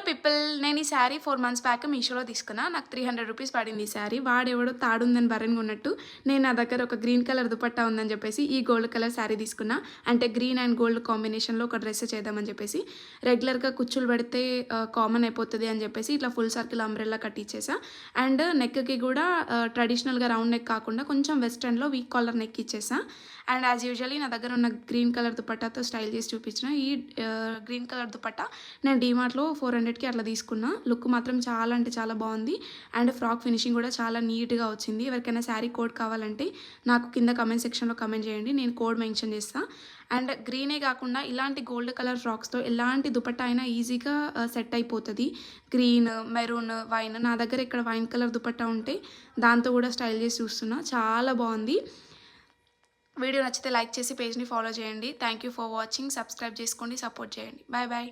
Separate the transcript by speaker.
Speaker 1: People, నేను ఈ sari 4 months back మీషోలో తీసుకున్నా. నాకు 300 రూపీస్ పడింది ఈ శారీ. వాడెవడో తాడుందని బర్రెన్గా ఉన్నట్టు నేను నా దగ్గర ఒక గ్రీన్ కలర్ దుపట్టా ఉందని చెప్పేసి ఈ గోల్డ్ కలర్ శారీ తీసుకున్నా. అంటే గ్రీన్ అండ్ గోల్డ్ కాంబినేషన్లో ఒక డ్రెస్ చేద్దామని చెప్పేసి రెగ్యులర్గా కుచ్చులు పెడితే కామన్ అయిపోతుంది అని చెప్పేసి ఇట్లా ఫుల్ సర్కిల్ అంబ్రెల్లా కట్టించేసా. అండ్ నెక్కి కూడా ట్రెడిషనల్గా రౌండ్ నెక్ కాకుండా కొంచెం వెస్టర్న్లో వీక్ కాలర్ నెక్ ఇచ్చేసా. అండ్ యాజ్ యూజువల్లీ నా దగ్గర ఉన్న గ్రీన్ కలర్ దుపట్టాతో స్టైల్ చేసి చూపించిన. ఈ గ్రీన్ కలర్ దుపట్టా నేను డీమార్ట్లో 400కి అట్లా తీసుకున్నా. లుక్ మాత్రం చాలా అంటే చాలా బాగుంది. అండ్ ఫ్రాక్ ఫినిషింగ్ కూడా చాలా నీట్గా వచ్చింది. ఎవరికైనా శారీ కోడ్ కావాలంటే నాకు కింద కమెంట్ సెక్షన్లో కమెంట్ చేయండి, నేను కోడ్ మెన్షన్ చేస్తాను. అండ్ గ్రీనే కాకుండా ఇలాంటి గోల్డ్ కలర్ ఫ్రాక్స్తో ఎలాంటి దుపట్టా అయినా ఈజీగా సెట్ అయిపోతుంది. గ్రీన్, మెరూన్, వైన్, నా దగ్గర ఇక్కడ వైన్ కలర్ దుపట్టా ఉంటే దాంతో కూడా స్టైల్ చేసి చూస్తున్నా. చాలా బాగుంది. వీడియో నచ్చితే లైక్ చేసి పేజ్ని ఫాలో చేయండి. Thank you for watching. Subscribe చేసుకోండి, సపోర్ట్ చేయండి. Bye bye.